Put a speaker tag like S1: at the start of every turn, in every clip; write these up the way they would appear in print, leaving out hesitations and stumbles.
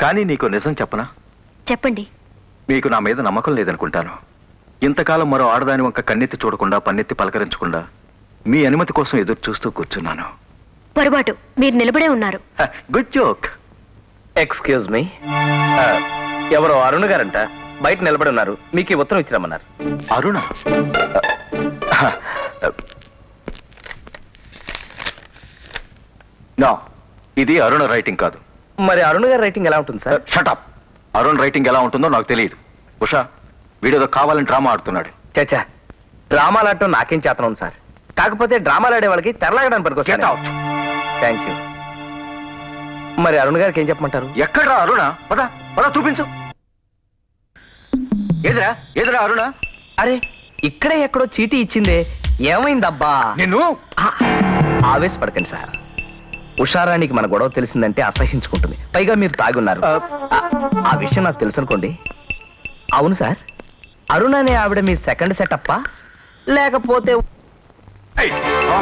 S1: కానీ నీకు నిజం చెప్పనా?
S2: చెప్పండి.
S1: మీకు నా మీద నమ్మకం లేదనుకుంటాను. ఇంతకాలం మరో ఆడదాని వంక కన్నెత్తి చూడకుండా పన్నెత్తి పలకరించకుండా మీ అనుమతి కోసం ఎదురు చూస్తూ కూర్చున్నాను.
S2: పొరపాటు, మీరు నిలబడే ఉన్నారు.
S1: Good joke.
S3: ఎక్స్క్యూజ్ మీ, ఎవరో అరుణ్ గారంట బయట నిలబడి ఉన్నారు. మీకు ఈ ఉత్తరం ఇచ్చిరమ్మన్నారు.
S1: అరుణ? నో, ఇది అరుణ రైటింగ్ కాదు.
S3: మరి అరుణ్ గారి రైటింగ్ ఎలా ఉంటుంది సార్?
S1: షటప్. అరుణ్ రైటింగ్ ఎలా ఉంటుందో నాకు తెలియదు. ఉషా, వీడేదో కావాలని డ్రామా ఆడుతున్నాడు.
S3: చచ్చా, డ్రామాలు ఆడటం నాకేం చేతనం ఉంది సార్. కాకపోతే డ్రామాలు ఆడే వాళ్ళకి తెరలాగడానికి పడుకోవచ్చు. Thank you. మరి అరుణ్ గారికి ఏం చెప్పమంటారు?
S1: ఎక్కడ్రా అరుణ? పద పద, చూపించు. ఏదిరా ఏదిరా అరుణ?
S3: అరే, ఇక్కడే ఎక్కడో చీటీ ఇచ్చిందే, ఏమైందబ్బా?
S1: నిన్ను
S3: ఆవేశపడకండి సార్. ఉషారానికి మన గొడవ తెలిసిందంటే అసహించుకుంటుంది. పైగా మీరు తాగున్నారు. ఆ విషయం నాకు తెలుసు అనుకోండి. అవును సార్, అరుణ్ అనే ఆవిడ మీ సెకండ్ సెటప్పా లేకపోతే?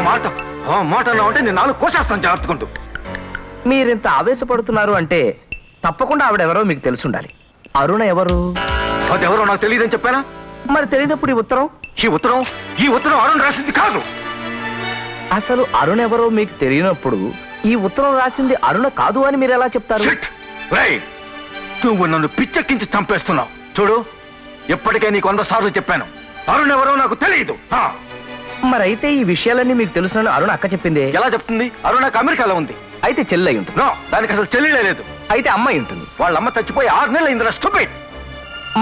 S1: మాట అంటే నేను నాలుగు కోసేస్తాను జాగ్రత్తకుంటూ.
S3: మీరింత ఆవేశపడుతున్నారు అంటే తప్పకుండా ఆవిడెవరో మీకు తెలుసుండాలి. అరుణ ఎవరు?
S1: అదెవరో నాకు తెలియదని చెప్పానా?
S3: మరి తెలియనప్పుడు ఈ ఉత్తరం?
S1: ఈ ఉత్తరం అరుణ్ రాసింది కాదు.
S3: అసలు అరుణ ఎవరో మీకు తెలియనప్పుడు ఈ ఉత్తరం రాసింది అరుణ కాదు అని మీరు ఎలా చెప్తారు?
S1: నువ్వు నన్ను పిచ్చెక్కించి చంపేస్తున్నావు. చూడు, ఎప్పటికే నీకు 100 సార్లు చెప్పాను, అరుణ్ ఎవరో నాకు తెలియదు.
S3: మరైతే ఈ విషయాలన్నీ మీకు తెలుసునని అరుణ అక్క చెప్పింది.
S1: ఎలా చెప్తుంది? అరుణ్ నాకు అమెరికాలో ఉంది.
S3: అయితే చెల్లి అయి ఉంటుంది.
S1: దానికి అసలు చెల్లిలే లేదు.
S3: అయితే అమ్మాయి ఉంటుంది.
S1: వాళ్ళ అమ్మ చచ్చిపోయి 6 నెలలు అయిందిరా, స్టూపిడ్.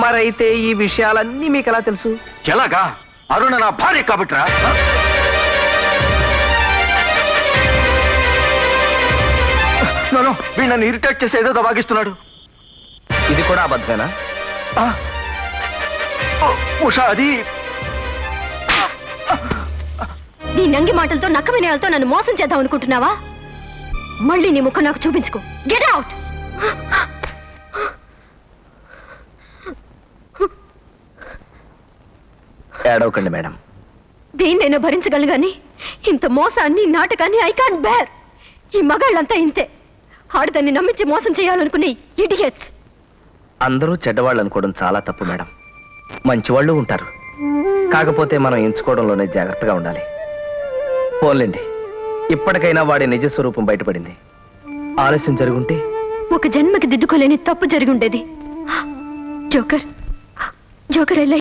S3: మరైతే ఈ విషయాలన్నీ మీకు ఎలా తెలుసు?
S1: ఎలాగా? అరుణ నా భార్య కాబట్టిరా. వీడు నన్ను ఇరిటేట్ చేసి ఏదో వాగిస్తున్నాడు.
S3: ఇది కూడా అబద్ధమేనా?
S1: ఉషా, అది
S2: నీ నంగి మాటలతో నక్క వినయాలతో నన్ను మోసం చేద్దాం అనుకుంటున్నావా? మళ్ళీ నీ ముఖం నాకు చూపించుకో. Get out.
S3: ఏడవకండి మేడం.
S2: దేన్నైనా భరించగలను గాని ఇంత మోసాన్ని, నాటకాన్ని ఐ కాంట్ బేర్. ఈ మగాళ్ళంతా ఇంతే. ఆడదాన్ని నమ్మించి మోసం చేయాలనుకునే ఇడియట్స్.
S3: అందరూ చెడ్డవాళ్ళు అనుకోవడం చాలా తప్పు మేడం. మంచివాళ్ళు ఉంటారు. కాకపోతే మనం ఎంచుకోవడంలోనే జాగ్రత్తగా ఉండాలి. పోన్లేండి, ఇప్పటికైనా వాడి నిజ స్వరూపం బయటపడింది. ఆలస్యం జరుగుంటే
S2: ఒక జన్మకి దిద్దుకోలేని తప్పు జరిగి ఉండేది. Joker, joker